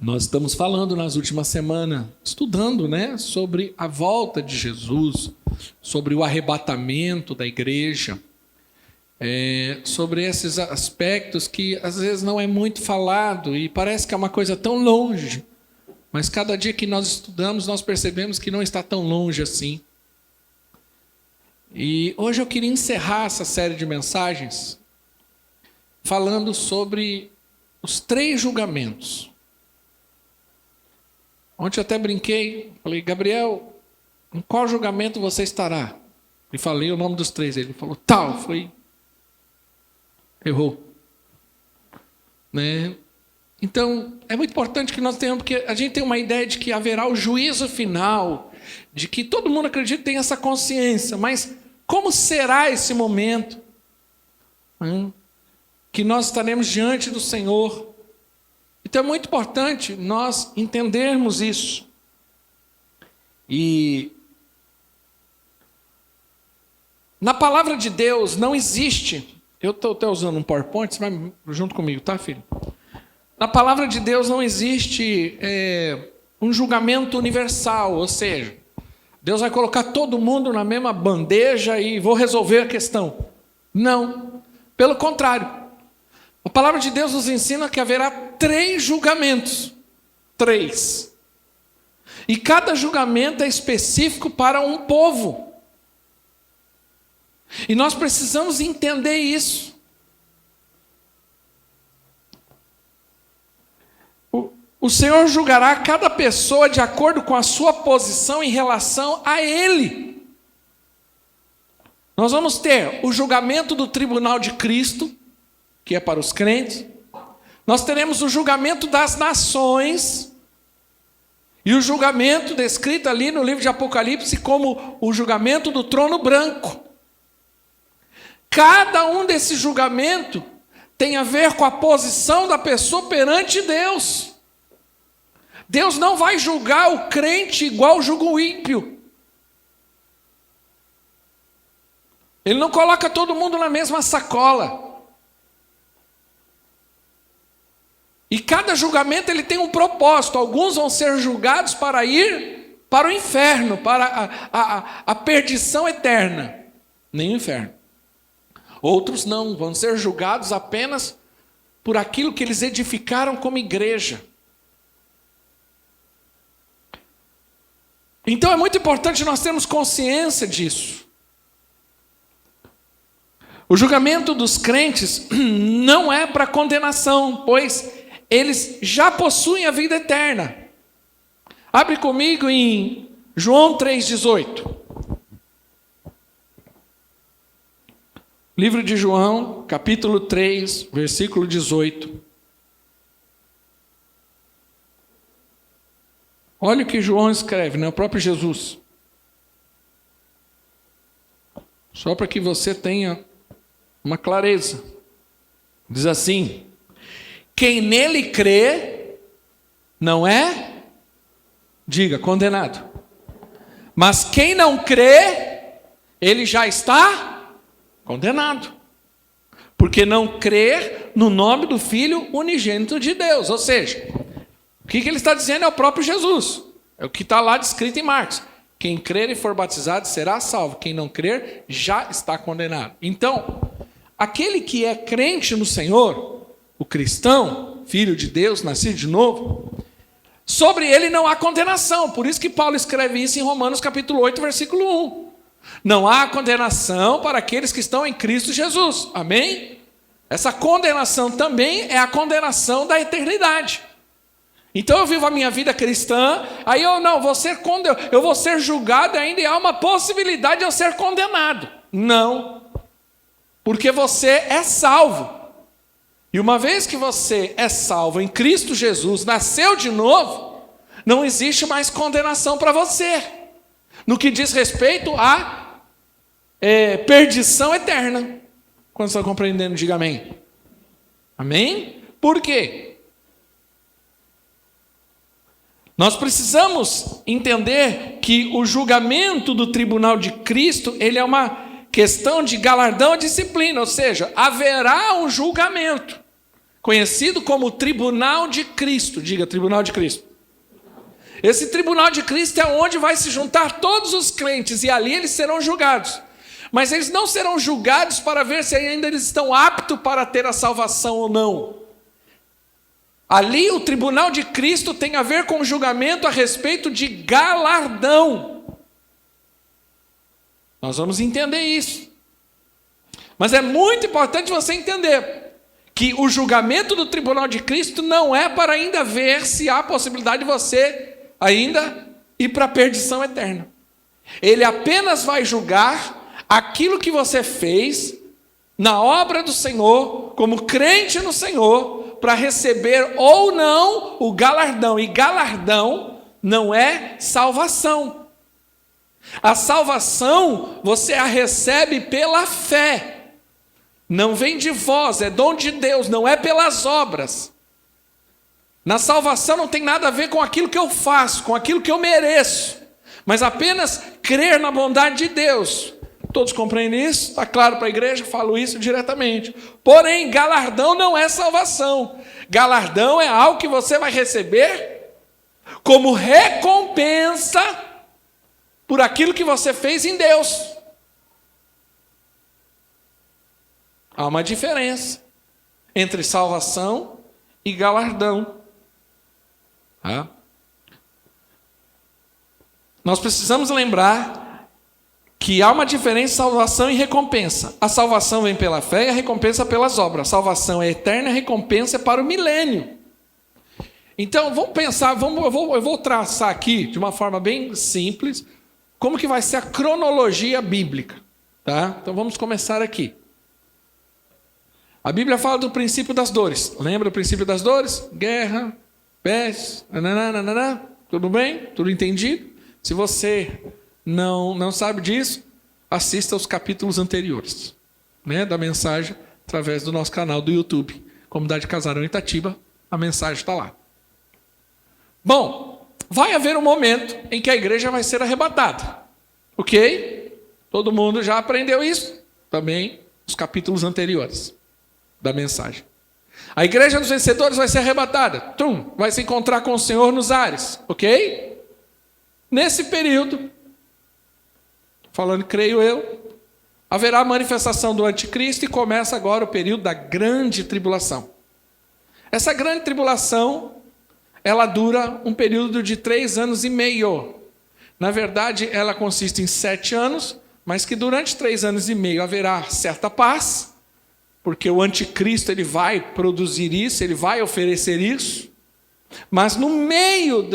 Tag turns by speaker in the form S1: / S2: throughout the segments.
S1: Nós estamos falando nas últimas semanas, estudando, sobre a volta de Jesus, sobre o arrebatamento da igreja, sobre esses aspectos que às vezes não é muito falado e parece que é uma coisa tão longe, mas cada dia que nós estudamos, nós percebemos que não está tão longe assim. E hoje eu queria encerrar essa série de mensagens falando sobre os 3 julgamentos. Ontem eu até brinquei, falei, Gabriel, em qual julgamento você estará? E falei o nome dos 3. Ele falou, tal, errou. Então, é muito importante que nós tenhamos, porque a gente tem uma ideia de que haverá o juízo final, de que todo mundo acredita e tem essa consciência, mas como será esse momento? Que nós estaremos diante do Senhor. Então é muito importante nós entendermos isso. E na palavra de Deus não existe, eu estou até usando um PowerPoint, você vai junto comigo, tá, filho? Na palavra de Deus não existe um julgamento universal, ou seja, Deus vai colocar todo mundo na mesma bandeja e vou resolver a questão. Não, pelo contrário. A palavra de Deus nos ensina que haverá 3 julgamentos. 3. E cada julgamento é específico para um povo. E nós precisamos entender isso. O Senhor julgará cada pessoa de acordo com a sua posição em relação a Ele. Nós vamos ter o julgamento do tribunal de Cristo, que é para os crentes. Nós teremos o julgamento das nações e o julgamento descrito ali no livro de Apocalipse como o julgamento do trono branco. Cada um desses julgamentos tem a ver com a posição da pessoa perante Deus. Deus não vai julgar o crente igual julga o ímpio. Ele não coloca todo mundo na mesma sacola. E cada julgamento ele tem um propósito. Alguns vão ser julgados para ir para o inferno, para a perdição eterna. Nem o inferno. Outros não, vão ser julgados apenas por aquilo que eles edificaram como igreja. Então é muito importante nós termos consciência disso. O julgamento dos crentes não é para condenação, pois eles já possuem a vida eterna. Abre comigo em João 3,18. Livro de João, capítulo 3, versículo 18. Olha o que João escreve, o próprio Jesus. Só para que você tenha uma clareza. Diz assim: quem nele crê, não é, diga, condenado. Mas quem não crê, ele já está condenado. Porque não crer no nome do Filho unigênito de Deus. Ou seja, o que ele está dizendo é o próprio Jesus. É o que está lá descrito em Marcos. Quem crer e for batizado será salvo. Quem não crer já está condenado. Então, aquele que é crente no Senhor, o cristão, filho de Deus, nascido de novo, sobre ele não há condenação. Por isso que Paulo escreve isso em Romanos capítulo 8, versículo 1. Não há condenação para aqueles que estão em Cristo Jesus. Amém? Essa condenação também é a condenação da eternidade. Então eu vivo a minha vida cristã, aí eu vou ser julgado ainda e há uma possibilidade de eu ser condenado. Não. Porque você é salvo. E uma vez que você é salvo em Cristo Jesus, nasceu de novo, não existe mais condenação para você. No que diz respeito à perdição eterna. Quando você está compreendendo, diga amém. Amém? Por quê? Nós precisamos entender que o julgamento do tribunal de Cristo, ele é uma questão de galardão e disciplina, ou seja, haverá um julgamento. conhecido como Tribunal de Cristo. Diga, Tribunal de Cristo. Esse Tribunal de Cristo é onde vai se juntar todos os crentes, e ali eles serão julgados. Mas eles não serão julgados para ver se ainda eles estão aptos para ter a salvação ou não. Ali o Tribunal de Cristo tem a ver com o julgamento a respeito de galardão. Nós vamos entender isso. Mas é muito importante você entender que o julgamento do Tribunal de Cristo não é para ainda ver se há possibilidade de você ainda ir para a perdição eterna. Ele apenas vai julgar aquilo que você fez na obra do Senhor, como crente no Senhor, para receber ou não o galardão. E galardão não é salvação. A salvação você a recebe pela fé. Não vem de vós, é dom de Deus, não é pelas obras. Na salvação não tem nada a ver com aquilo que eu faço, com aquilo que eu mereço, mas apenas crer na bondade de Deus. Todos compreendem isso? Está claro para a igreja? Falo isso diretamente. Porém, galardão não é salvação. Galardão é algo que você vai receber como recompensa por aquilo que você fez em Deus. Há uma diferença entre salvação e galardão. Nós precisamos lembrar que há uma diferença entre salvação e recompensa. A salvação vem pela fé e a recompensa pelas obras. A salvação é eterna, a recompensa é para o milênio. Então, vamos pensar, eu vou traçar aqui, de uma forma bem simples, como que vai ser a cronologia bíblica. Tá? Então, vamos começar aqui. A Bíblia fala do princípio das dores. Lembra o princípio das dores? Guerra, peste, nananana, tudo bem? Tudo entendido? Se você não sabe disso, assista os capítulos anteriores, né, da mensagem através do nosso canal do YouTube. Comunidade Casarão Itatiba, a mensagem está lá. Bom, vai haver um momento em que a igreja vai ser arrebatada. Ok? Todo mundo já aprendeu isso? Também os capítulos anteriores da mensagem. A igreja dos vencedores vai ser arrebatada. Vai se encontrar com o Senhor nos ares. Ok? Nesse período, falando, creio eu, haverá a manifestação do anticristo e começa agora o período da grande tribulação. Essa grande tribulação, ela dura um período de 3 anos e meio. Na verdade, ela consiste em 7 anos, mas que durante 3 anos e meio haverá certa paz, porque o anticristo ele vai produzir isso, ele vai oferecer isso, mas no meio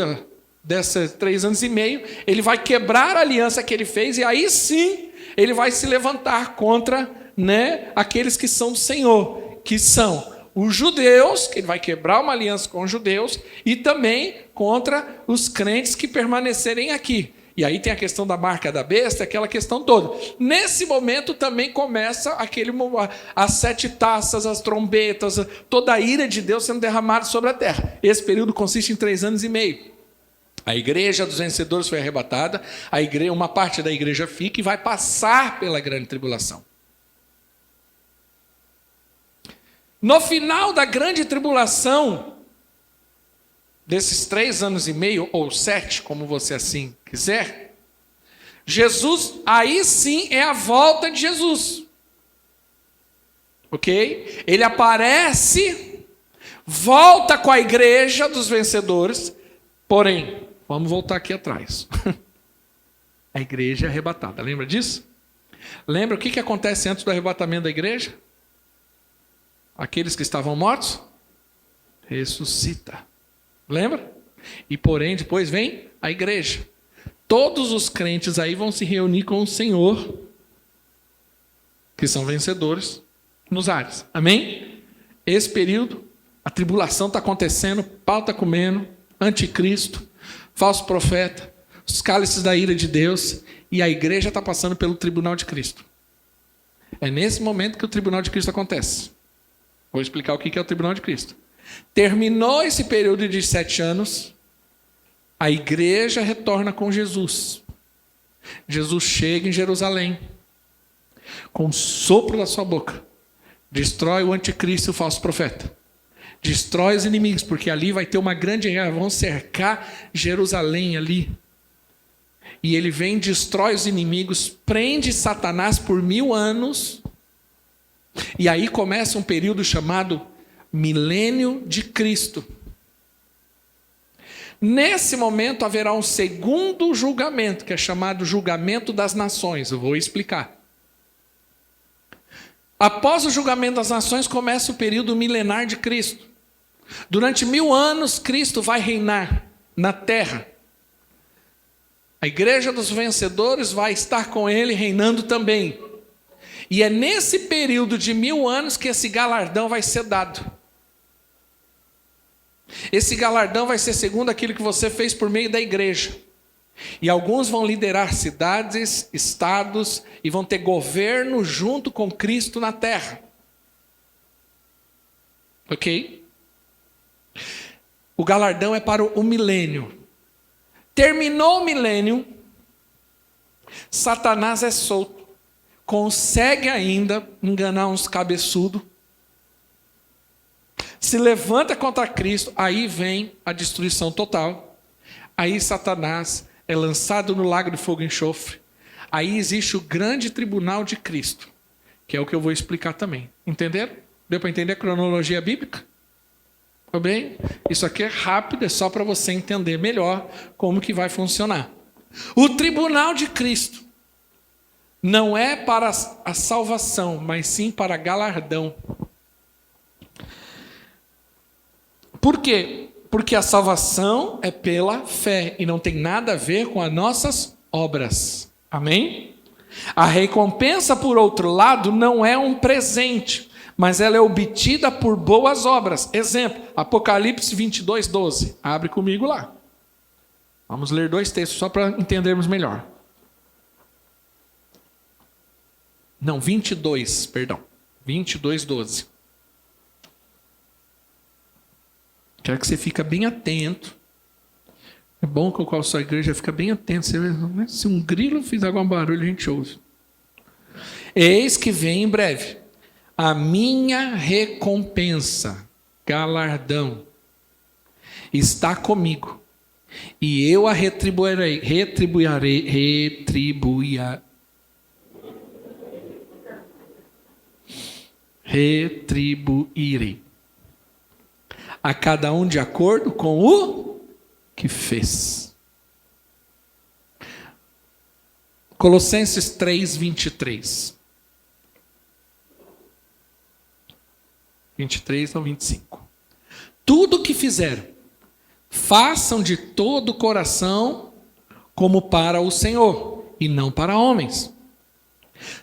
S1: desses 3 anos e meio, ele vai quebrar a aliança que ele fez, e aí sim, ele vai se levantar contra, né, aqueles que são do Senhor, que são os judeus, que ele vai quebrar uma aliança com os judeus, e também contra os crentes que permanecerem aqui. E aí tem a questão da marca da besta, aquela questão toda. Nesse momento também começa as 7 taças, as trombetas, toda a ira de Deus sendo derramada sobre a terra. Esse período consiste em 3 anos e meio. A igreja dos vencedores foi arrebatada, uma parte da igreja fica e vai passar pela grande tribulação. No final da grande tribulação, desses 3 anos e meio, ou 7, como você assim quiser, Jesus, aí sim é a volta de Jesus. Ok? Ele aparece, volta com a igreja dos vencedores, porém, vamos voltar aqui atrás. A igreja é arrebatada, lembra disso? Lembra o que acontece antes do arrebatamento da igreja? Aqueles que estavam mortos, ressuscita. Lembra? E porém, depois vem a igreja. Todos os crentes aí vão se reunir com o Senhor, que são vencedores, nos ares. Amém? Esse período, a tribulação está acontecendo, pau está comendo, anticristo, falso profeta, os cálices da ira de Deus, e a igreja está passando pelo tribunal de Cristo. É nesse momento que o tribunal de Cristo acontece. Vou explicar o que é o tribunal de Cristo. Terminou esse período de 7 anos, a igreja retorna com Jesus. Jesus chega em Jerusalém, com o sopro da sua boca, destrói o anticristo e o falso profeta. Destrói os inimigos, porque ali vai ter uma grande guerra, vão cercar Jerusalém ali. E ele vem, destrói os inimigos, prende Satanás por 1000 anos. E aí começa um período chamado Milênio de Cristo. Nesse momento haverá um segundo julgamento, que é chamado julgamento das nações. Eu vou explicar. Após o julgamento das nações começa o período milenar de Cristo. Durante 1000 anos Cristo vai reinar na terra. A igreja dos vencedores vai estar com ele reinando também. E é nesse período de 1000 anos que esse galardão vai ser dado. Esse galardão vai ser segundo aquilo que você fez por meio da igreja. E alguns vão liderar cidades, estados e vão ter governo junto com Cristo na terra. Ok? O galardão é para o milênio. Terminou o milênio, Satanás é solto. Consegue ainda enganar uns cabeçudos. Se levanta contra Cristo, aí vem a destruição total. Aí Satanás é lançado no lago de fogo e enxofre. Aí existe o grande tribunal de Cristo, que é o que eu vou explicar também. Entenderam? Deu para entender a cronologia bíblica? Tá bem? Isso aqui é rápido, é só para você entender melhor como que vai funcionar. O tribunal de Cristo não é para a salvação, mas sim para galardão. Por quê? Porque a salvação é pela fé e não tem nada a ver com as nossas obras. Amém? A recompensa, por outro lado, não é um presente, mas ela é obtida por boas obras. Exemplo, Apocalipse 22, 12. Abre comigo lá. Vamos ler 2 textos só para entendermos melhor. Não, 22, perdão. 22, 12. Quero que você fique bem atento. É bom que a sua igreja fica bem atento. Se um grilo fizer algum barulho, a gente ouve. Eis que vem em breve a minha recompensa, galardão, está comigo. E eu a retribuirei. A cada um de acordo com o que fez. Colossenses 3, 23. 23 ao 25. Tudo o que fizeram, façam de todo o coração como para o Senhor, e não para homens,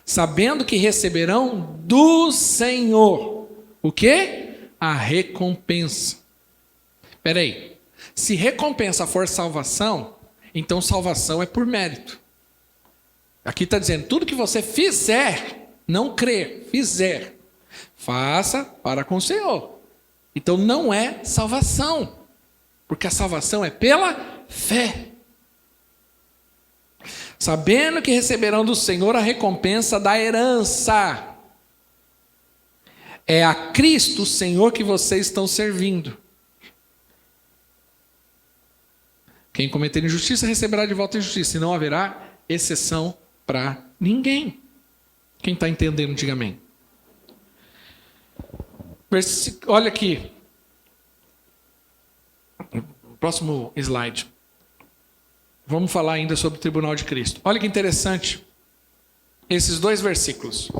S1: sabendo que receberão do Senhor o quê? A recompensa. Espera aí. Se recompensa for salvação, então salvação é por mérito. Aqui está dizendo, tudo que você fizer, não crer, fizer, faça para com o Senhor. Então não é salvação, porque a salvação é pela fé. Sabendo que receberão do Senhor a recompensa da herança. É a Cristo, o Senhor, que vocês estão servindo. Quem cometer injustiça receberá de volta injustiça, e não haverá exceção para ninguém. Quem está entendendo, diga amém. Olha aqui. Próximo slide. Vamos falar ainda sobre o tribunal de Cristo. Olha que interessante. Esses 2 versículos.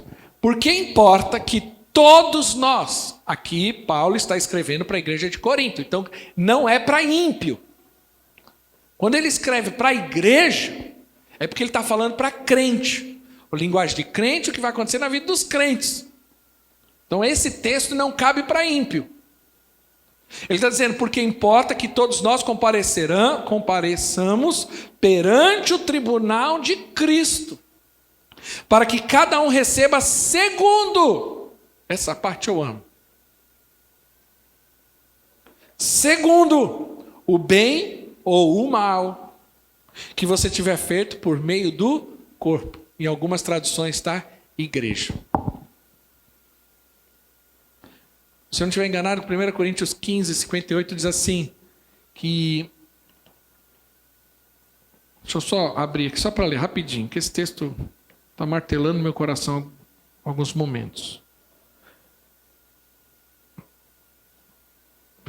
S1: Porque importa que todos nós, aqui Paulo está escrevendo para a igreja de Corinto, então não é para ímpio. Quando ele escreve para a igreja, é porque ele está falando para crente. A linguagem de crente, o que vai acontecer na vida dos crentes. Então esse texto não cabe para ímpio. Ele está dizendo, porque importa que todos nós compareçamos perante o tribunal de Cristo, para que cada um receba segundo, essa parte eu amo, segundo o bem ou o mal que você tiver feito por meio do corpo. Em algumas traduções está igreja. Se eu não estiver enganado, 1 Coríntios 15, 58 diz assim, que... Deixa eu só abrir aqui, só para ler rapidinho, que esse texto está martelando no meu coração em alguns momentos.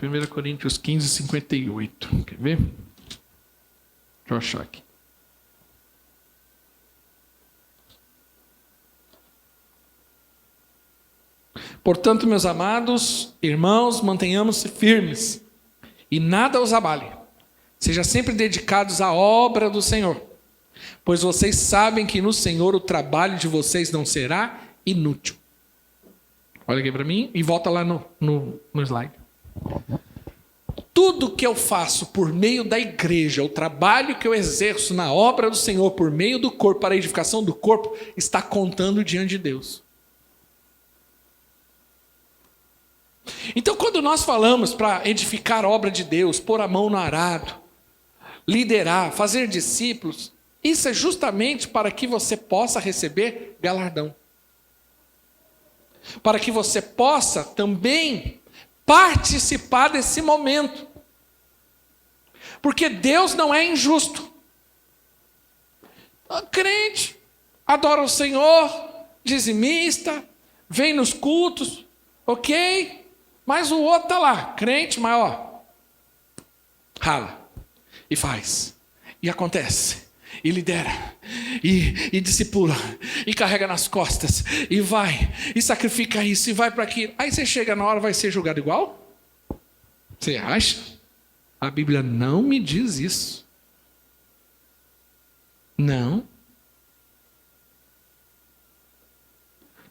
S1: 1 Coríntios 15, 58. Quer ver? Deixa eu achar aqui. Portanto, meus amados irmãos, mantenhamos-se firmes e nada os abale. Sejam sempre dedicados à obra do Senhor, pois vocês sabem que no Senhor o trabalho de vocês não será inútil. Olha aqui para mim e volta lá no slide. Tudo que eu faço por meio da igreja, o trabalho que eu exerço na obra do Senhor por meio do corpo, para a edificação do corpo, está contando diante de Deus. Então, quando nós falamos para edificar a obra de Deus, pôr a mão no arado, liderar, fazer discípulos, isso é justamente para que você possa receber galardão. Para que você possa também participar desse momento. Porque Deus não é injusto. O crente adora o Senhor, dizimista, vem nos cultos, ok? Mas o outro está lá, crente, mas rala, e faz, e acontece, e lidera, e discipula, e carrega nas costas, e vai, e sacrifica isso, e vai para aquilo. Aí você chega na hora, vai ser julgado igual? Você acha? A Bíblia não me diz isso. Não.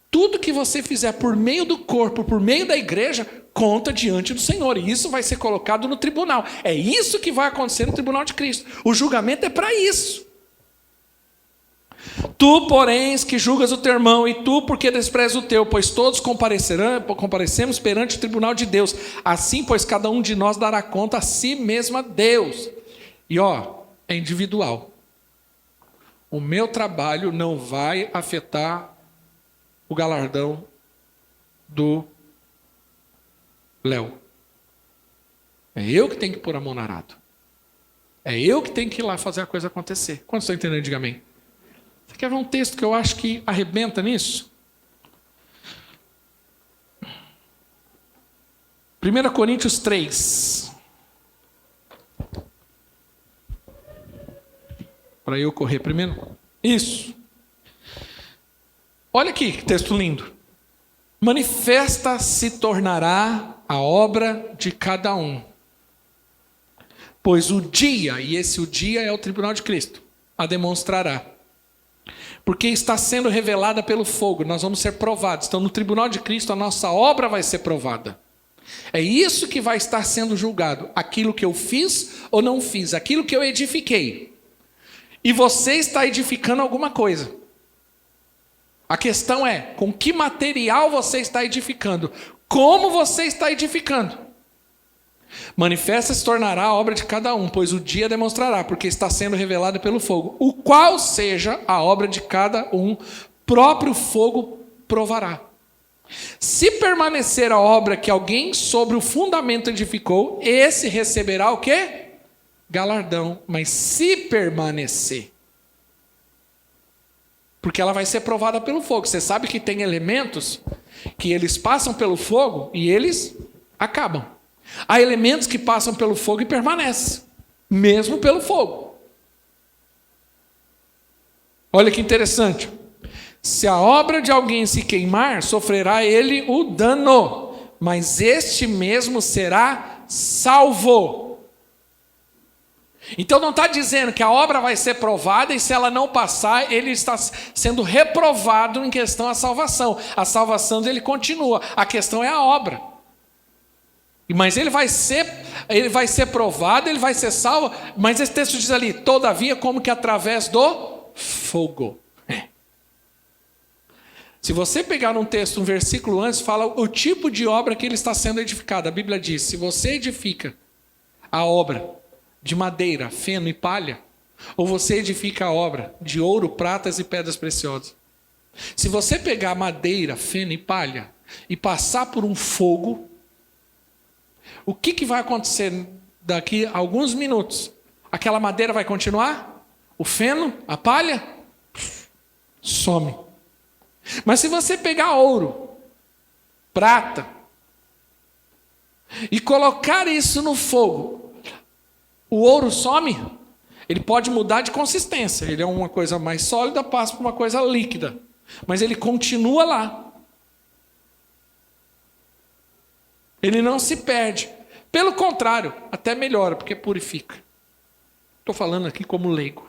S1: Tudo que você fizer por meio do corpo, por meio da igreja, conta diante do Senhor. E isso vai ser colocado no tribunal. É isso que vai acontecer no tribunal de Cristo. O julgamento é para isso. Tu, porém, que julgas o teu irmão, e tu, porque desprezas o teu, pois todos comparecemos perante o tribunal de Deus. Assim, pois, cada um de nós dará conta a si mesmo a Deus. E é individual. O meu trabalho não vai afetar o galardão do Léo. É eu que tenho que pôr a mão no arado. É eu que tenho que ir lá fazer a coisa acontecer. Quantos estão entendendo? Diga amém. Você quer ver um texto que eu acho que arrebenta nisso? 1 Coríntios 3. Para eu correr primeiro. Isso. Olha aqui, que texto lindo. Manifesta se tornará a obra de cada um. Pois o dia, e esse o dia é o tribunal de Cristo, a demonstrará. Porque está sendo revelada pelo fogo, nós vamos ser provados. Então, no tribunal de Cristo, a nossa obra vai ser provada. É isso que vai estar sendo julgado. Aquilo que eu fiz ou não fiz, aquilo que eu edifiquei. E você está edificando alguma coisa. A questão é, com que material você está edificando? Como você está edificando? Manifesta se tornará a obra de cada um, pois o dia demonstrará, porque está sendo revelada pelo fogo. O qual seja a obra de cada um, próprio fogo provará. Se permanecer a obra que alguém sobre o fundamento edificou, esse receberá o quê? Galardão. Mas se permanecer, porque ela vai ser provada pelo fogo. Você sabe que tem elementos que eles passam pelo fogo e eles acabam. Há elementos que passam pelo fogo e permanecem, mesmo pelo fogo. Olha que interessante. Se a obra de alguém se queimar, sofrerá ele o dano, mas este mesmo será salvo. Então não está dizendo que a obra vai ser provada e se ela não passar, ele está sendo reprovado em questão à salvação. A salvação dele continua, a questão é a obra. Mas ele vai ser provado, ele vai ser salvo, mas esse texto diz ali, todavia como que através do fogo. Se você pegar um texto, um versículo antes, fala o tipo de obra que ele está sendo edificado. A Bíblia diz, se você edifica a obra de madeira, feno e palha, ou você edifica a obra de ouro, pratas e pedras preciosas. Se você pegar madeira, feno e palha e passar por um fogo, O que vai acontecer daqui a alguns minutos? Aquela madeira vai continuar? O feno, a palha? Some. Mas se você pegar ouro, prata, e colocar isso no fogo, o ouro some? Ele pode mudar de consistência. Ele é uma coisa mais sólida, passa para uma coisa líquida. Mas ele continua lá. Ele não se perde. Pelo contrário, até melhora, porque purifica. Estou falando aqui como leigo.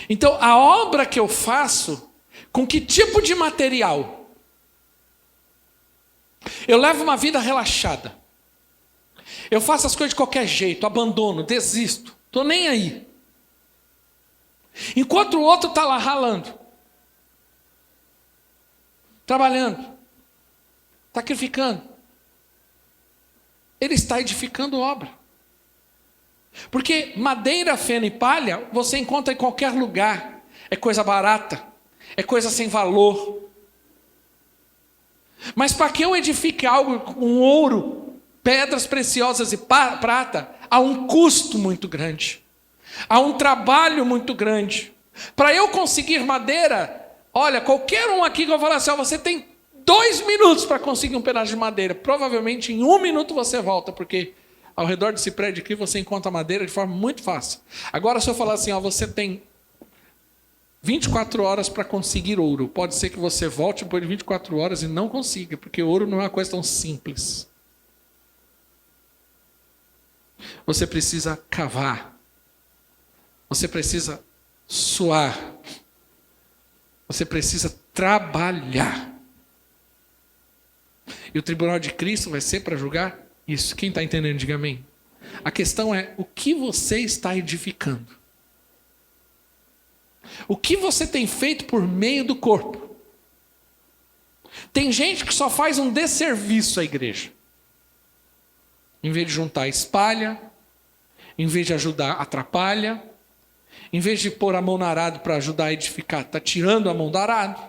S1: Então, a obra que eu faço, com que tipo de material? Eu levo uma vida relaxada. Eu faço as coisas de qualquer jeito, abandono, desisto. Estou nem aí. Enquanto o outro está lá ralando, trabalhando, sacrificando, ele está edificando obra. Porque madeira, feno e palha você encontra em qualquer lugar. É coisa barata, é coisa sem valor. Mas para que eu edifique algo com ouro, pedras preciosas e prata, há um custo muito grande. Há um trabalho muito grande. Para eu conseguir madeira, olha, qualquer um aqui que eu falar assim, você tem 2 minutos para conseguir um pedaço de madeira. Provavelmente em 1 minuto você volta, porque ao redor desse prédio aqui você encontra madeira de forma muito fácil. Agora, se eu falar assim, você tem 24 horas para conseguir ouro. Pode ser que você volte depois de 24 horas e não consiga, porque ouro não é uma coisa tão simples. Você precisa cavar. Você precisa suar. Você precisa trabalhar. E o tribunal de Cristo vai ser para julgar isso. Quem está entendendo, diga amém. A questão é, o que você está edificando? O que você tem feito por meio do corpo? Tem gente que só faz um desserviço à igreja. Em vez de juntar, espalha. Em vez de ajudar, atrapalha. Em vez de pôr a mão no arado para ajudar a edificar, está tirando a mão do arado.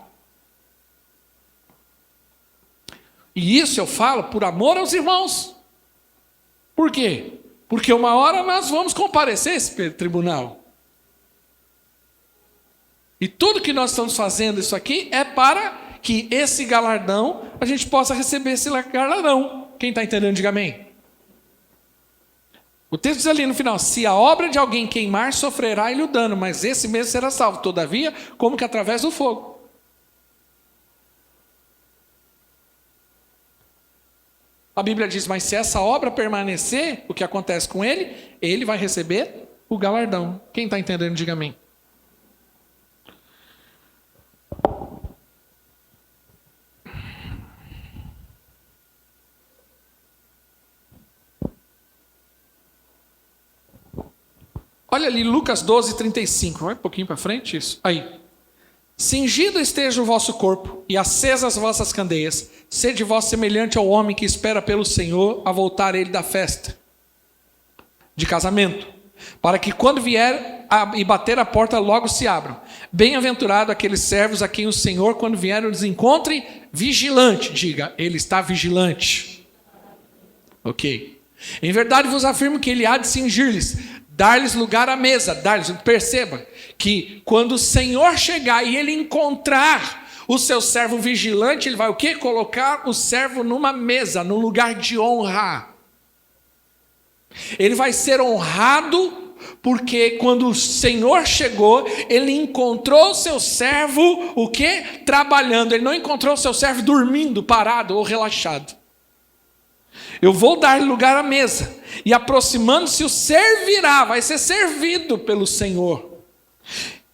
S1: E isso eu falo por amor aos irmãos. Por quê? Porque uma hora nós vamos comparecer a esse tribunal. E tudo que nós estamos fazendo isso aqui é para que esse galardão, a gente possa receber esse galardão. Quem está entendendo, diga amém. O texto diz ali no final, se a obra de alguém queimar, sofrerá ele o dano, mas esse mesmo será salvo, todavia, como que através do fogo. A Bíblia diz, mas se essa obra permanecer, o que acontece com ele? Ele vai receber o galardão. Quem está entendendo, diga amém. Olha ali, Lucas 12, 35. Vai um pouquinho para frente, isso. Aí. Cingido esteja o vosso corpo, e acesas as vossas candeias, sede vós semelhante ao homem que espera pelo Senhor a voltar ele da festa de casamento, para que quando vier e bater a porta, logo se abram. Bem-aventurado aqueles servos a quem o Senhor, quando vier, os encontre vigilante. Diga, ele está vigilante. Ok. Em verdade vos afirmo que ele há de cingir-lhes, dar-lhes lugar à mesa, perceba que quando o Senhor chegar e ele encontrar o seu servo vigilante, ele vai o quê? Colocar o servo numa mesa, num lugar de honra. Ele vai ser honrado porque quando o Senhor chegou, ele encontrou o seu servo, o quê? Trabalhando. Ele não encontrou o seu servo dormindo, parado ou relaxado. Eu vou dar lugar à mesa, e aproximando-se o servirá, vai ser servido pelo Senhor.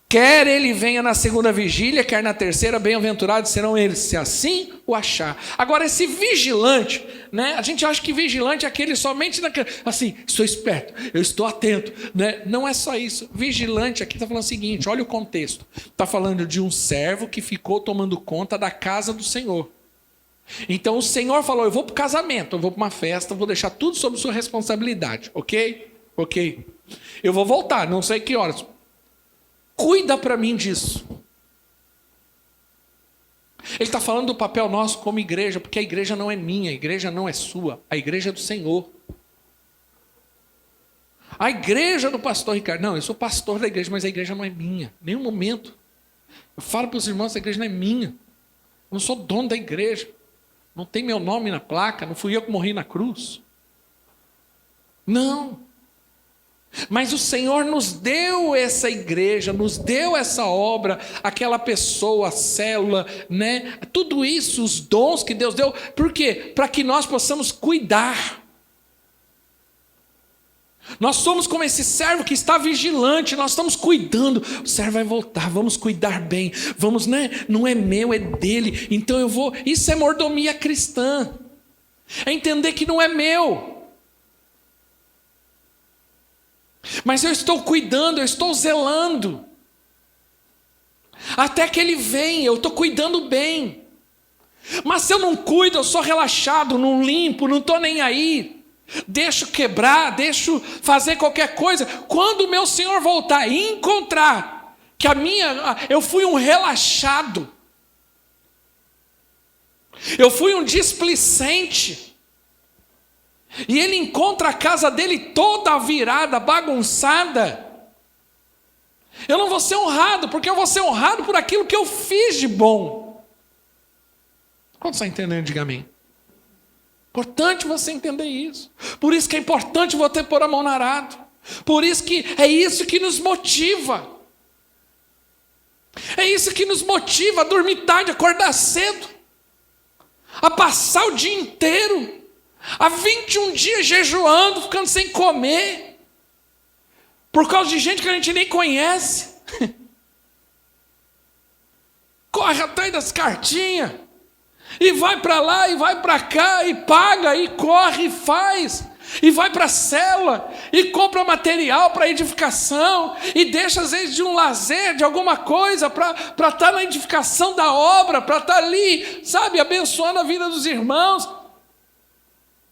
S1: Quer ele venha na segunda vigília, quer na terceira, bem-aventurados serão eles, se assim o achar. Agora esse vigilante, né? A gente acha que vigilante é aquele somente naquele, assim, estou esperto, eu estou atento, né? Não é só isso. Vigilante aqui está falando o seguinte, olha o contexto. Está falando de um servo que ficou tomando conta da casa do Senhor. Então o Senhor falou, eu vou para o casamento, eu vou para uma festa, vou deixar tudo sob sua responsabilidade, ok? Ok. Eu vou voltar, não sei que horas. Cuida para mim disso. Ele está falando do papel nosso como igreja, porque a igreja não é minha, a igreja não é sua, a igreja é do Senhor. A igreja do pastor Ricardo, não, eu sou pastor da igreja, mas a igreja não é minha, em nenhum momento. Eu falo para os irmãos, a igreja não é minha, eu não sou dono da igreja, não tem meu nome na placa, não fui eu que morri na cruz. Não. Mas o Senhor nos deu essa igreja, nos deu essa obra, aquela pessoa, a célula, né? Tudo isso, os dons que Deus deu, por quê? Para que nós possamos cuidar. Nós somos como esse servo que está vigilante, nós estamos cuidando. O servo vai voltar, vamos cuidar bem, vamos, né? Não é meu, é dele, então eu vou. Isso é mordomia cristã, é entender que não é meu. Mas eu estou cuidando, eu estou zelando. Até que ele venha, eu estou cuidando bem. Mas se eu não cuido, eu sou relaxado, não limpo, não estou nem aí. Deixo quebrar, deixo fazer qualquer coisa. Quando o meu Senhor voltar e encontrar que eu fui um relaxado, eu fui um displicente, e ele encontra a casa dele toda virada, bagunçada, eu não vou ser honrado, porque eu vou ser honrado por aquilo que eu fiz de bom. Quando você está entendendo, diga amém. Importante você entender isso. Por isso que é importante você pôr a mão no arado. Por isso que é isso que nos motiva. É isso que nos motiva a dormir tarde, acordar cedo, a passar o dia inteiro, há 21 dias jejuando, ficando sem comer, por causa de gente que a gente nem conhece. Corre atrás das cartinhas, e vai para lá, e vai para cá, e paga, e corre, e faz, e vai para a célula, e compra material para edificação, e deixa às vezes de um lazer, de alguma coisa, para estar na edificação da obra, para estar ali, sabe, abençoando a vida dos irmãos.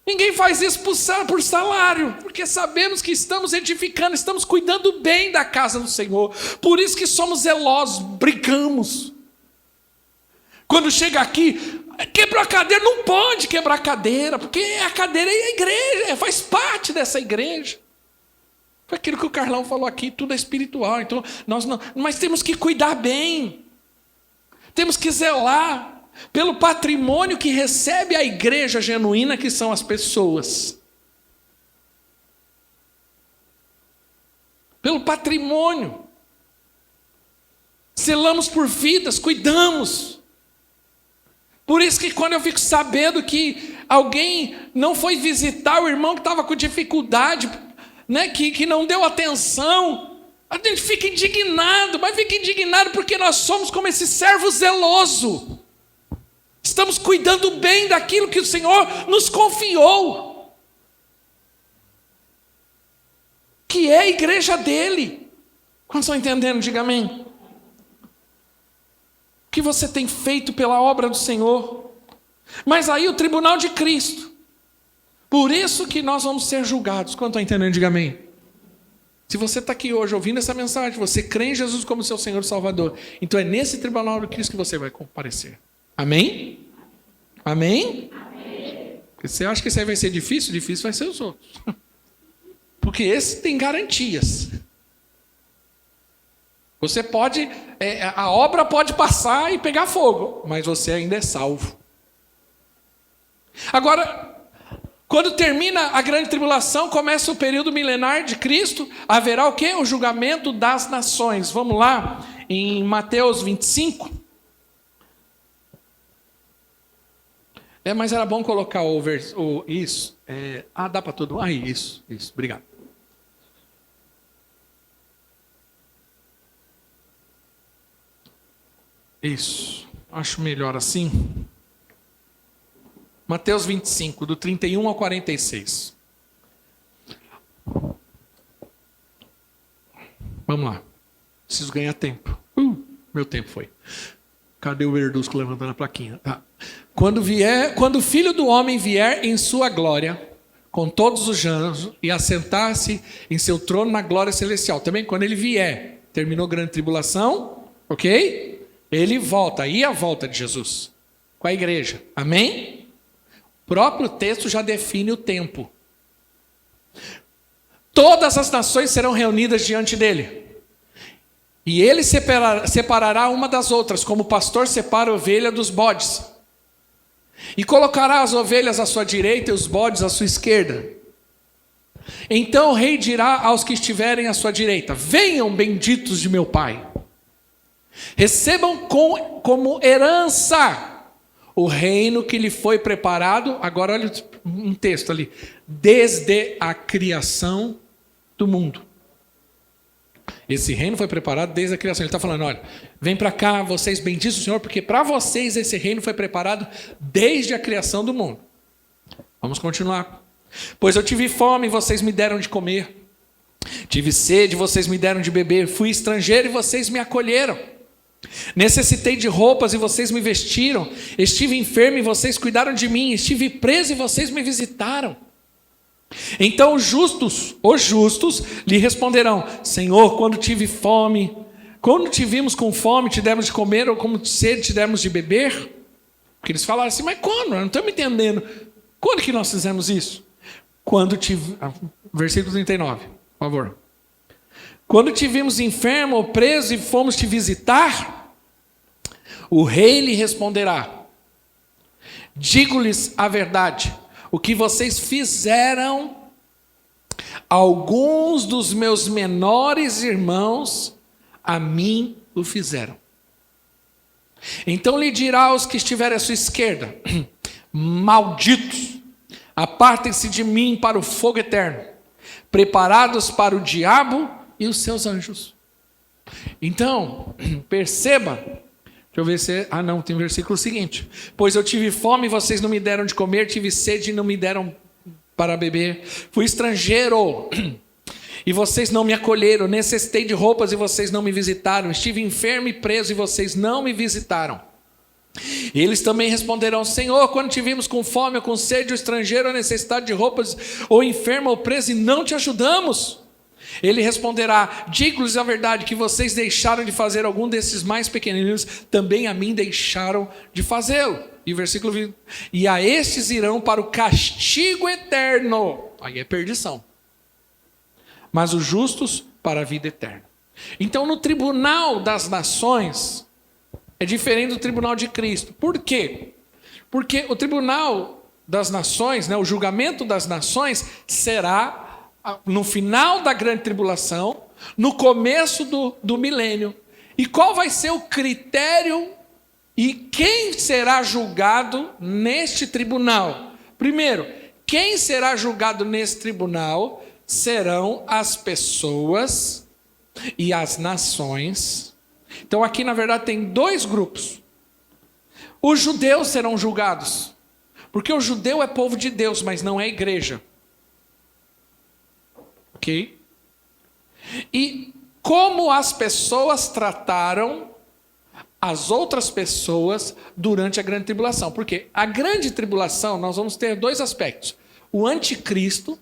S1: Ninguém faz isso por salário, porque sabemos que estamos edificando, estamos cuidando bem da casa do Senhor. Por isso que somos zelosos, brigamos. Quando chega aqui, quebrou a cadeira, não pode quebrar a cadeira, porque a cadeira é a igreja, faz parte dessa igreja. Foi aquilo que o Carlão falou aqui, tudo é espiritual, então mas temos que cuidar bem, temos que zelar pelo patrimônio que recebe a igreja genuína, que são as pessoas. Pelo patrimônio. Zelamos por vidas, cuidamos. Por isso que quando eu fico sabendo que alguém não foi visitar o irmão que estava com dificuldade, né, que não deu atenção, a gente fica indignado, mas fica indignado porque nós somos como esse servo zeloso. Estamos cuidando bem daquilo que o Senhor nos confiou, que é a igreja dele. Quantos estão entendendo? Diga amém. O que você tem feito pela obra do Senhor? Mas aí o tribunal de Cristo. Por isso que nós vamos ser julgados. Quantos estão entendendo? Diga amém. Se você está aqui hoje ouvindo essa mensagem, você crê em Jesus como seu Senhor e Salvador, então é nesse tribunal de Cristo que você vai comparecer. Amém? Amém? Amém. Porque você acha que isso aí vai ser difícil? Difícil vai ser os outros. Porque esse tem garantias. Você pode, a obra pode passar e pegar fogo, mas você ainda é salvo. Agora, quando termina a grande tribulação, começa o período milenar de Cristo, haverá o quê? O julgamento das nações. Vamos lá, em Mateus 25. Mas era bom colocar isso. Dá para todo mundo? Isso, obrigado. Isso, acho melhor assim. Mateus 25, do 31 ao 46. Vamos lá. Preciso ganhar tempo. Meu tempo foi. Cadê o Verdusco levantando a plaquinha? Tá. Quando o Filho do Homem vier em sua glória, com todos os anjos, e assentar-se em seu trono na glória celestial. Também quando ele vier, terminou a grande tribulação, ok? Ele volta, e a volta de Jesus com a igreja. Amém? O próprio texto já define o tempo. Todas as nações serão reunidas diante dele. E ele separará uma das outras, como o pastor separa a ovelha dos bodes. E colocará as ovelhas à sua direita e os bodes à sua esquerda. Então o rei dirá aos que estiverem à sua direita: venham, benditos de meu Pai. Recebam como herança o reino que lhe foi preparado. Agora olha um texto ali. Desde a criação do mundo. Esse reino foi preparado desde a criação. Ele está falando, olha, vem para cá, vocês benditos do Senhor, porque para vocês esse reino foi preparado desde a criação do mundo. Vamos continuar. Pois eu tive fome e vocês me deram de comer. Tive sede e vocês me deram de beber. Fui estrangeiro e vocês me acolheram. Necessitei de roupas e vocês me vestiram. Estive enfermo e vocês cuidaram de mim. Estive preso e vocês me visitaram. Então os justos lhe responderão: Senhor, quando tive fome, quando te vimos com fome, te demos de comer, ou com sede, te demos de beber? Porque eles falaram assim, mas quando? Eu não estou me entendendo. Quando que nós fizemos isso? Versículo 39, por favor. Quando te vimos enfermo ou preso e fomos te visitar, o rei lhe responderá: digo-lhes a verdade, o que vocês fizeram, alguns dos meus menores irmãos, a mim o fizeram. Então lhe dirá aos que estiverem à sua esquerda: malditos, apartem-se de mim para o fogo eterno, preparados para o diabo e os seus anjos. Então, perceba. Deixa eu ver se... não, tem o versículo seguinte. Pois eu tive fome e vocês não me deram de comer, tive sede e não me deram para beber. Fui estrangeiro e vocês não me acolheram. Necessitei de roupas e vocês não me visitaram. Estive enfermo e preso e vocês não me visitaram. E eles também responderão: Senhor, quando te vimos com fome ou com sede, ou estrangeiro, ou necessidade de roupas, ou enfermo ou preso, e não te ajudamos. Ele responderá: digo-lhes a verdade, que vocês deixaram de fazer algum desses mais pequeninos, também a mim deixaram de fazê-lo. E o versículo 20: e a estes irão para o castigo eterno. Aí é perdição. Mas os justos para a vida eterna. Então no tribunal das nações é diferente do tribunal de Cristo. Por quê? Porque o tribunal das nações, o julgamento das nações será no final da grande tribulação, no começo do milênio. E qual vai ser o critério e quem será julgado neste tribunal? Primeiro, quem será julgado nesse tribunal serão as pessoas e as nações. Então aqui na verdade tem dois grupos. Os judeus serão julgados, porque o judeu é povo de Deus, mas não é igreja. Ok? E como as pessoas trataram as outras pessoas durante a grande tribulação. Porque a grande tribulação, nós vamos ter dois aspectos. O anticristo,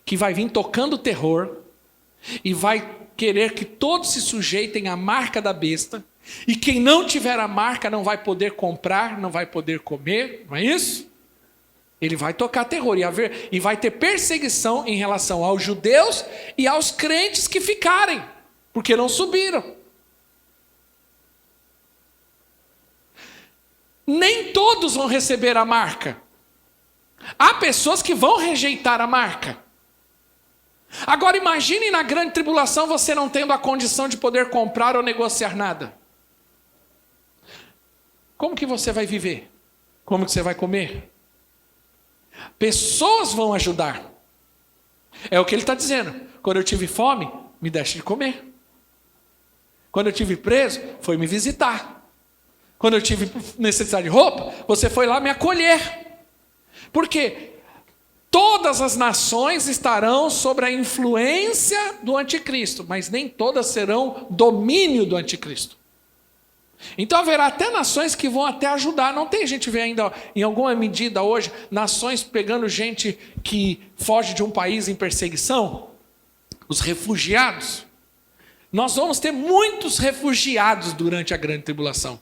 S1: que vai vir tocando terror, e vai querer que todos se sujeitem à marca da besta, e quem não tiver a marca não vai poder comprar, não vai poder comer, não é isso? Ele vai tocar terror e vai ter perseguição em relação aos judeus e aos crentes que ficarem, porque não subiram. Nem todos vão receber a marca. Há pessoas que vão rejeitar a marca. Agora imagine na grande tribulação você não tendo a condição de poder comprar ou negociar nada. Como que você vai viver? Como que você vai comer? Pessoas vão ajudar. É o que ele está dizendo. Quando eu tive fome, me deste de comer. Quando eu tive preso, foi me visitar. Quando eu tive necessidade de roupa, você foi lá me acolher. Por quê? Todas as nações estarão sob a influência do anticristo, mas nem todas serão domínio do anticristo. Então haverá até nações que vão até ajudar. Não tem gente vê ainda, em alguma medida hoje, nações pegando gente que foge de um país em perseguição? Os refugiados. Nós vamos ter muitos refugiados durante a grande tribulação.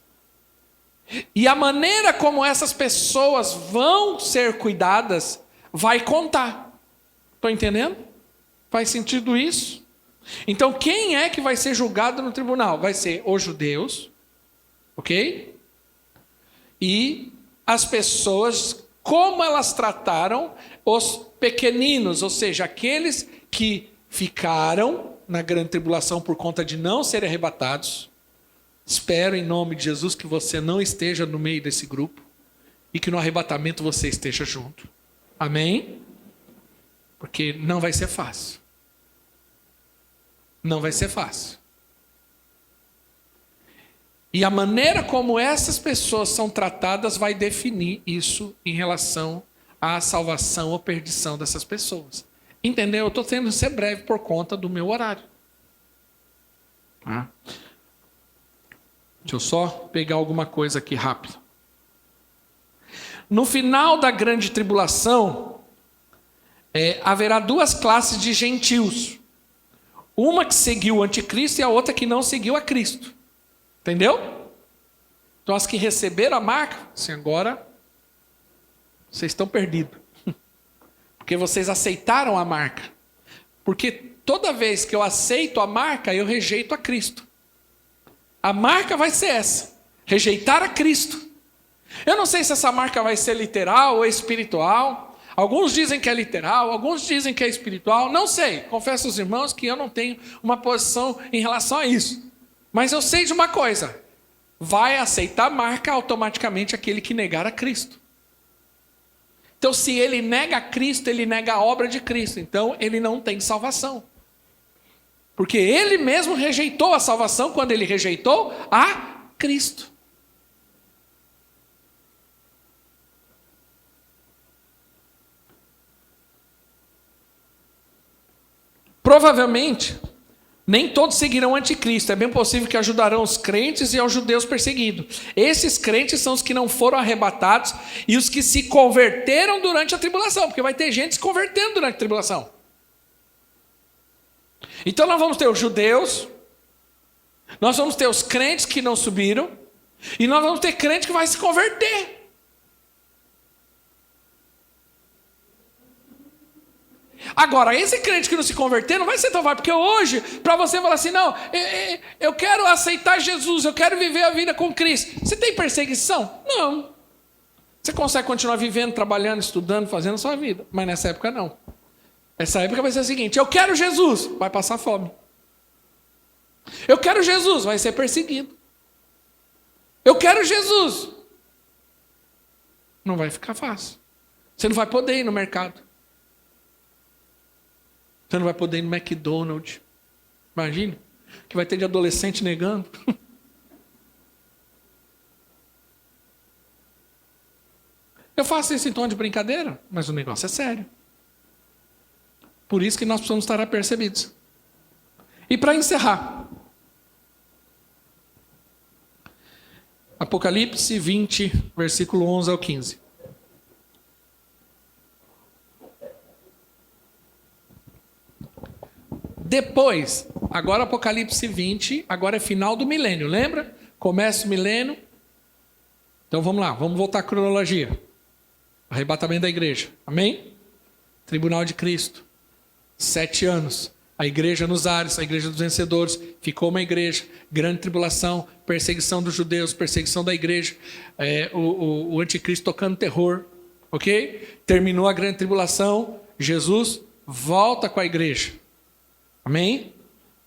S1: E a maneira como essas pessoas vão ser cuidadas vai contar. Estão entendendo? Faz sentido isso? Então, quem é que vai ser julgado no tribunal? Vai ser os judeus, ok? E as pessoas, como elas trataram os pequeninos, ou seja, aqueles que ficaram na grande tribulação por conta de não serem arrebatados. Espero em nome de Jesus que você não esteja no meio desse grupo e que no arrebatamento você esteja junto. Amém? Porque não vai ser fácil. Não vai ser fácil. E a maneira como essas pessoas são tratadas vai definir isso em relação à salvação ou perdição dessas pessoas. Entendeu? Eu estou tendo que ser breve por conta do meu horário. Deixa eu só pegar alguma coisa aqui rápido. No final da grande tribulação, haverá duas classes de gentios. Uma que seguiu o anticristo e a outra que não seguiu a Cristo. Entendeu? Então as que receberam a marca, assim, agora vocês estão perdidos. Porque vocês aceitaram a marca. Porque toda vez que eu aceito a marca, eu rejeito a Cristo. A marca vai ser essa: rejeitar a Cristo. Eu não sei se essa marca vai ser literal ou espiritual. Alguns dizem que é literal, alguns dizem que é espiritual. Não sei, confesso aos irmãos que eu não tenho uma posição em relação a isso. Mas eu sei de uma coisa: vai aceitar a marca automaticamente aquele que negar a Cristo. Então, se ele nega a Cristo, ele nega a obra de Cristo. Então, ele não tem salvação. Porque ele mesmo rejeitou a salvação quando ele rejeitou a Cristo. Provavelmente, nem todos seguirão o anticristo. É bem possível que ajudarão os crentes e aos judeus perseguidos. Esses crentes são os que não foram arrebatados e os que se converteram durante a tribulação. Porque vai ter gente se convertendo durante a tribulação. Então nós vamos ter os judeus, nós vamos ter os crentes que não subiram, e nós vamos ter crente que vai se converter. Agora, esse crente que não se converter não vai ser tão fácil, porque hoje, para você falar assim, não, eu quero aceitar Jesus, eu quero viver a vida com Cristo. Você tem perseguição? Não. Você consegue continuar vivendo, trabalhando, estudando, fazendo a sua vida, mas nessa época não. Essa época vai ser a seguinte: eu quero Jesus, vai passar fome. Eu quero Jesus, vai ser perseguido. Eu quero Jesus. Não vai ficar fácil. Você não vai poder ir no mercado. Você não vai poder ir no McDonald's. Imagine, que vai ter de adolescente negando. Eu faço isso em tom de brincadeira, mas o negócio é sério. Por isso que nós precisamos estar apercebidos. E para encerrar, Apocalipse 20, versículo 11 ao 15. Depois, agora Apocalipse 20, agora é final do milênio, lembra? Começa o milênio. Então vamos lá, vamos voltar à cronologia. Arrebatamento da igreja, amém? Tribunal de Cristo. 7 anos, a igreja nos ares, a igreja dos vencedores, ficou uma igreja, grande tribulação, perseguição dos judeus, perseguição da igreja, o anticristo tocando terror, ok? Terminou a grande tribulação, Jesus volta com a igreja, amém?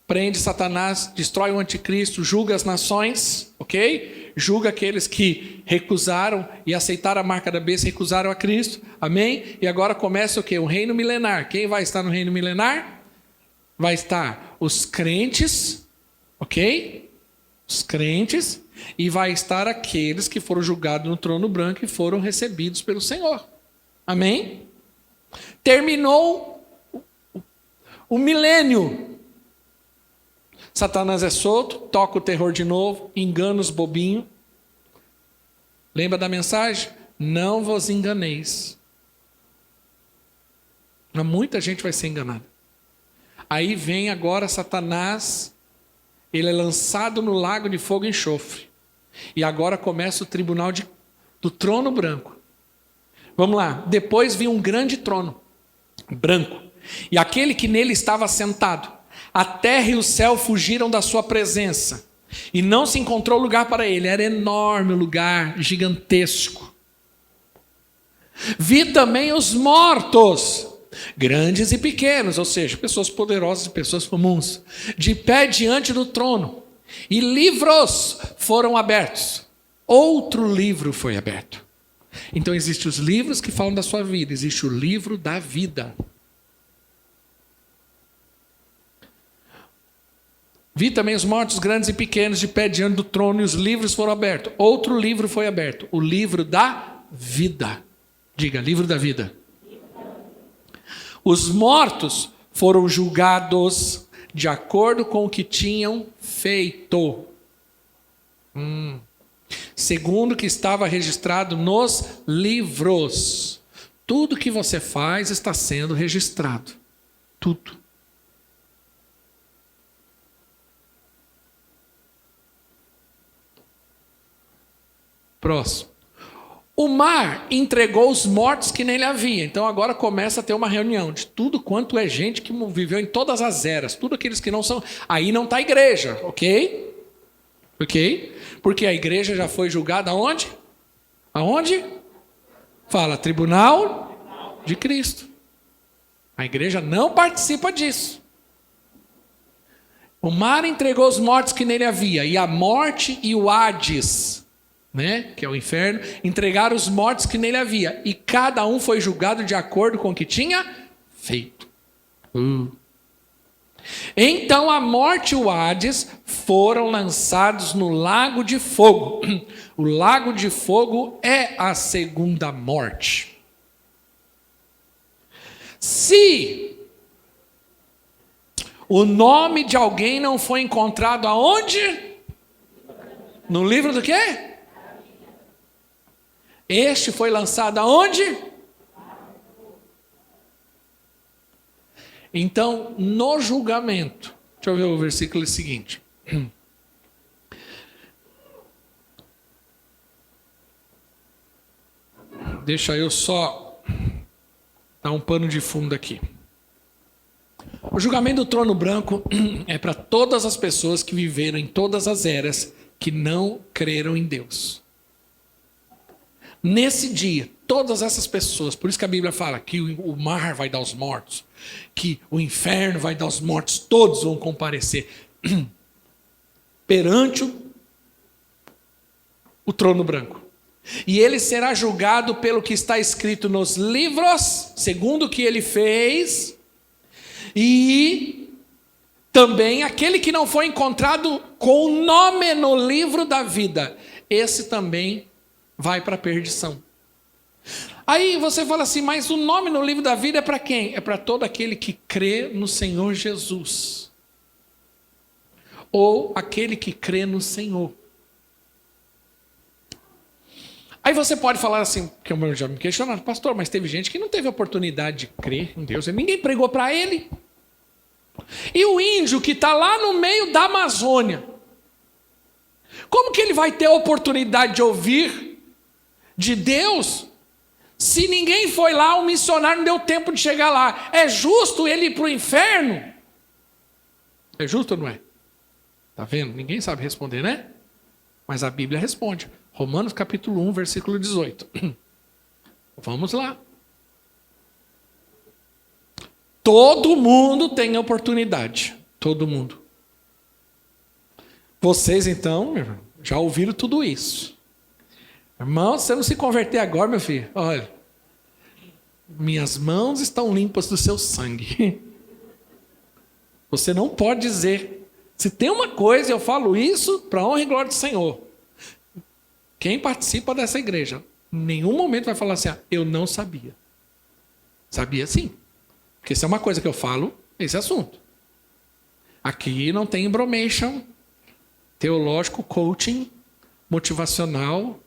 S1: Prende Satanás, destrói o anticristo, julga as nações, ok? Julga aqueles que recusaram e aceitaram a marca da besta, recusaram a Cristo, amém? E agora começa o quê? Um reino milenar. Quem vai estar no reino milenar? Vai estar os crentes, ok? Os crentes, e vai estar aqueles que foram julgados no trono branco e foram recebidos pelo Senhor, amém? Terminou o milênio. Satanás é solto, toca o terror de novo, engana os bobinhos. Lembra da mensagem? Não vos enganeis. Muita gente vai ser enganada. Aí vem agora Satanás ele é lançado no lago de fogo e enxofre. E agora começa o tribunal do trono branco. Vamos lá. Depois vinha um grande trono branco, e aquele que nele estava sentado. A terra e o céu fugiram da sua presença, e não se encontrou lugar para ele. Era enorme o lugar, gigantesco. Vi também os mortos, grandes e pequenos, ou seja, pessoas poderosas e pessoas comuns, de pé diante do trono, e livros foram abertos. Outro livro foi aberto. Então existem os livros que falam da sua vida, existe o livro da vida. Vi também os mortos grandes e pequenos de pé diante do trono, e os livros foram abertos. Outro livro foi aberto, o livro da vida. Diga, livro da vida. Os mortos foram julgados de acordo com o que tinham feito. Segundo o que estava registrado nos livros. Tudo que você faz está sendo registrado. Tudo. Próximo. O mar entregou os mortos que nele havia. Então agora começa a ter uma reunião de tudo quanto é gente que viveu em todas as eras. Tudo aqueles que não são... Aí não está a igreja, ok? Ok? Porque a igreja já foi julgada aonde? Aonde? Fala, tribunal de Cristo. A igreja não participa disso. O mar entregou os mortos que nele havia. E a morte e o Hades... que é o inferno, entregaram os mortos que nele havia, e cada um foi julgado de acordo com o que tinha feito. Então a morte e o Hades foram lançados no lago de fogo. O lago de fogo é a segunda morte. Se o nome de alguém não foi encontrado aonde? No livro do quê? Este foi lançado aonde? Então, no julgamento, deixa eu ver o versículo seguinte. Deixa eu só dar um pano de fundo aqui. O julgamento do trono branco é para todas as pessoas que viveram em todas as eras que não creram em Deus. Nesse dia, todas essas pessoas, por isso que a Bíblia fala que o mar vai dar os mortos, que o inferno vai dar os mortos, todos vão comparecer perante o trono branco. E ele será julgado pelo que está escrito nos livros, segundo o que ele fez, e também aquele que não foi encontrado com o nome no livro da vida, esse também vai para a perdição. Aí você fala assim, mas o nome no livro da vida é para quem? É para todo aquele que crê no Senhor Jesus. Ou aquele que crê no Senhor. Aí você pode falar assim, que eu já me questionaram, pastor, mas teve gente que não teve oportunidade de crer em Deus, ninguém pregou para ele. E o índio que está lá no meio da Amazônia, como que ele vai ter a oportunidade de ouvir de Deus, se ninguém foi lá, o missionário não deu tempo de chegar lá? É justo ele ir para o inferno? É justo ou não é? Está vendo? Ninguém sabe responder, né? Mas a Bíblia responde. Romanos capítulo 1, versículo 18. Vamos lá. Todo mundo tem oportunidade. Todo mundo. Vocês então, meu irmão, já ouviram tudo isso. Irmão, se você não se converter agora, meu filho, olha, minhas mãos estão limpas do seu sangue. Você não pode dizer, se tem uma coisa, eu falo isso para a honra e glória do Senhor. Quem participa dessa igreja, em nenhum momento vai falar assim, eu não sabia. Sabia sim. Porque se é uma coisa que eu falo, esse assunto. Aqui não tem embromation, teológico, coaching, motivacional.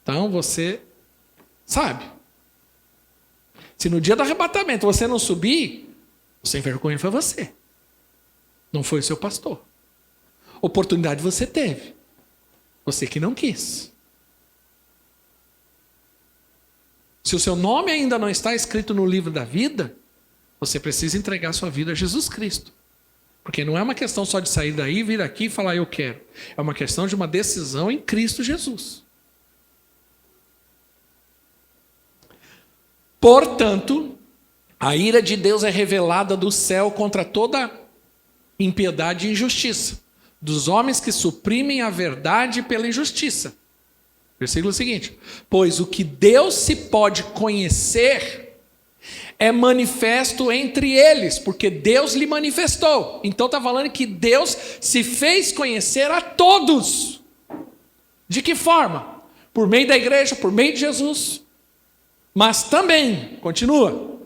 S1: Então você sabe. Se no dia do arrebatamento você não subir, o sem vergonha foi você. Não foi o seu pastor. Oportunidade você teve. Você que não quis. Se o seu nome ainda não está escrito no livro da vida, você precisa entregar sua vida a Jesus Cristo. Porque não é uma questão só de sair daí, vir aqui e falar eu quero. É uma questão de uma decisão em Cristo Jesus. Portanto, a ira de Deus é revelada do céu contra toda impiedade e injustiça, dos homens que suprimem a verdade pela injustiça. Versículo seguinte: pois o que Deus se pode conhecer é manifesto entre eles, porque Deus lhe manifestou. Então está falando que Deus se fez conhecer a todos. De que forma? Por meio da igreja, por meio de Jesus. Mas também, continua,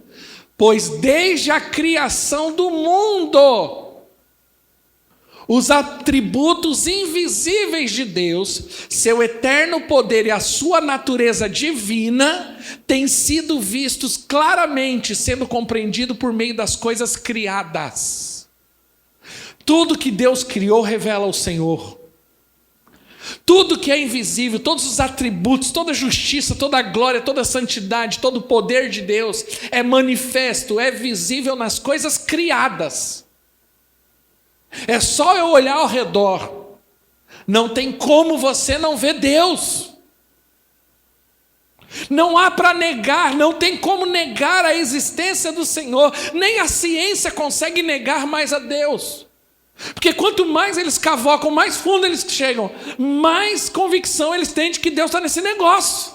S1: pois desde a criação do mundo, os atributos invisíveis de Deus, seu eterno poder e a sua natureza divina, têm sido vistos claramente, sendo compreendido por meio das coisas criadas. Tudo que Deus criou revela o Senhor. Tudo que é invisível, todos os atributos, toda a justiça, toda a glória, toda a santidade, todo o poder de Deus é manifesto, é visível nas coisas criadas. É só eu olhar ao redor. Não tem como você não ver Deus. Não há para negar, não tem como negar a existência do Senhor. Nem a ciência consegue negar mais a Deus. Porque quanto mais eles cavocam, mais fundo eles chegam, mais convicção eles têm de que Deus está nesse negócio.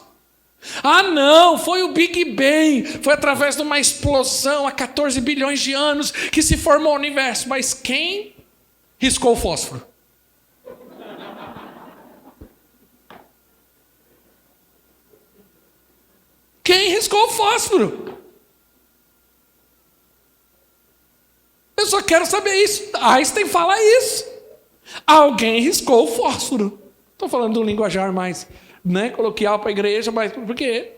S1: Ah não, foi o Big Bang, foi através de uma explosão há 14 bilhões de anos que se formou o universo. Mas quem riscou o fósforo? Quem riscou o fósforo? Eu só quero saber isso. Einstein fala isso. Alguém riscou o fósforo. Estou falando de um linguajar mais, coloquial para a igreja, mas por quê?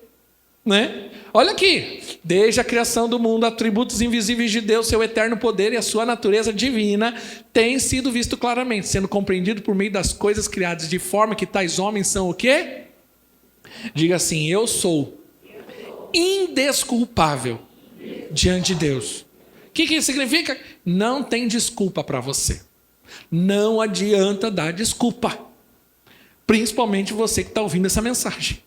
S1: Olha aqui. Desde a criação do mundo, atributos invisíveis de Deus, seu eterno poder e a sua natureza divina têm sido visto claramente, sendo compreendido por meio das coisas criadas, de forma que tais homens são o quê? Diga assim: eu sou indesculpável diante de Deus. O que isso significa? Não tem desculpa para você. Não adianta dar desculpa. Principalmente você que está ouvindo essa mensagem.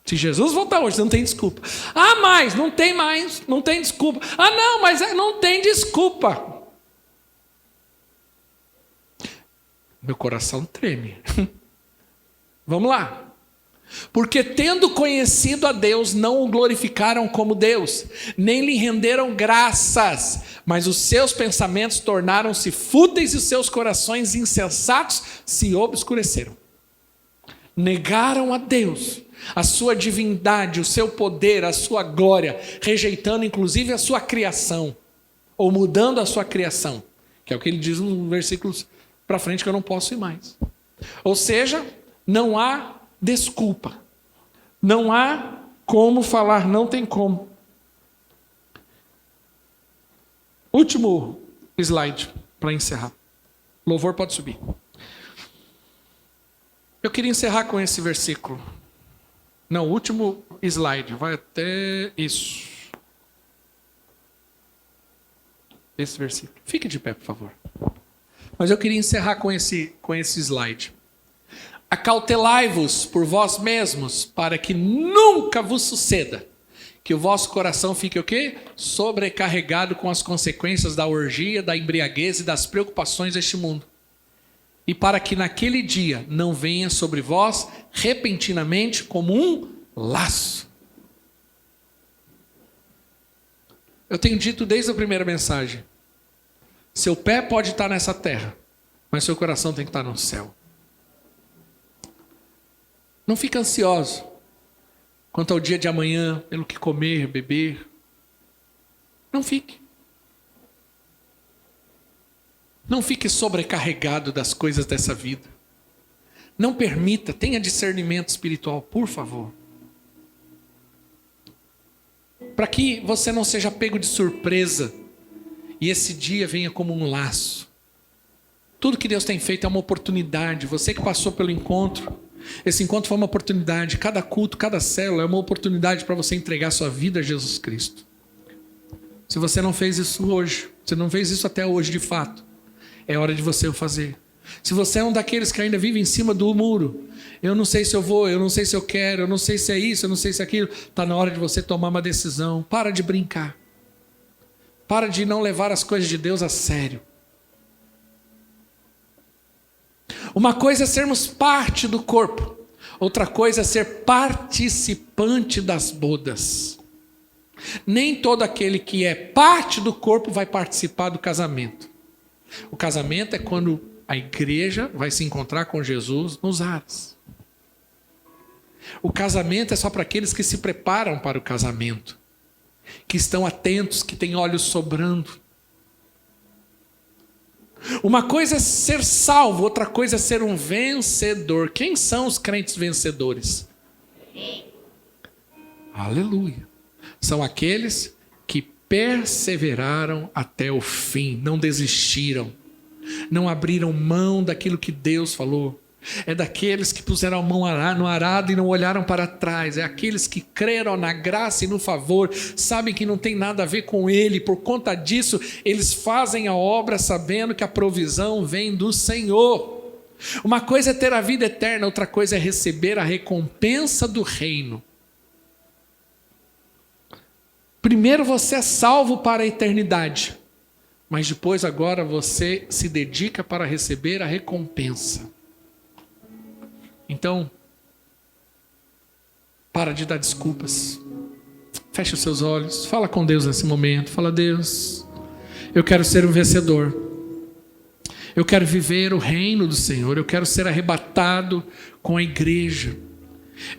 S1: Se Jesus voltar hoje, não tem desculpa. Ah, mas não tem desculpa. Ah, não, mas não tem desculpa. Meu coração treme. Vamos lá. Porque tendo conhecido a Deus, não o glorificaram como Deus, nem lhe renderam graças, mas os seus pensamentos tornaram-se fúteis e os seus corações insensatos se obscureceram. Negaram a Deus, a sua divindade, o seu poder, a sua glória, rejeitando inclusive a sua criação, ou mudando a sua criação, que é o que ele diz nos versículos para frente que eu não posso ir mais. Ou seja, não há desculpa. Não há como falar, não tem como. Último slide para encerrar. Louvor pode subir. Eu queria encerrar com esse versículo. Não, último slide. Vai até isso. Esse versículo. Fique de pé, por favor. Mas eu queria encerrar com esse slide. Acautelai-vos por vós mesmos, para que nunca vos suceda que o vosso coração fique o quê? Sobrecarregado com as consequências da orgia, da embriaguez e das preocupações deste mundo. E para que naquele dia não venha sobre vós repentinamente como um laço. Eu tenho dito desde a primeira mensagem, seu pé pode estar nessa terra, mas seu coração tem que estar no céu. Não fique ansioso quanto ao dia de amanhã, pelo que comer, beber. Não fique. Não fique sobrecarregado das coisas dessa vida. Não permita, tenha discernimento espiritual, por favor. Para que você não seja pego de surpresa e esse dia venha como um laço. Tudo que Deus tem feito é uma oportunidade. Você que passou pelo encontro, esse encontro foi uma oportunidade. Cada culto, cada célula é uma oportunidade para você entregar sua vida a Jesus Cristo. Se você não fez isso hoje, você não fez isso até hoje de fato, é hora de você o fazer. Se você é um daqueles que ainda vive em cima do muro, eu não sei se eu vou, eu não sei se eu quero, eu não sei se é isso, eu não sei se é aquilo, está na hora de você tomar uma decisão. Para de brincar. Para de não levar as coisas de Deus a sério. Uma coisa é sermos parte do corpo, outra coisa é ser participante das bodas. Nem todo aquele que é parte do corpo vai participar do casamento. O casamento é quando a igreja vai se encontrar com Jesus nos ares. O casamento é só para aqueles que se preparam para o casamento, que estão atentos, que têm olhos sobrando. Uma coisa é ser salvo, outra coisa é ser um vencedor. Quem são os crentes vencedores? Aleluia. São aqueles que perseveraram até o fim, não desistiram, não abriram mão daquilo que Deus falou. É daqueles que puseram a mão no arado e não olharam para trás. É aqueles que creram na graça e no favor, sabem que não tem nada a ver com Ele. Por conta disso, eles fazem a obra sabendo que a provisão vem do Senhor. Uma coisa é ter a vida eterna, outra coisa é receber a recompensa do reino. Primeiro você é salvo para a eternidade, mas depois agora você se dedica para receber a recompensa. Então, para de dar desculpas. Feche os seus olhos. Fala com Deus nesse momento. Fala: Deus, eu quero ser um vencedor. Eu quero viver o reino do Senhor. Eu quero ser arrebatado com a igreja.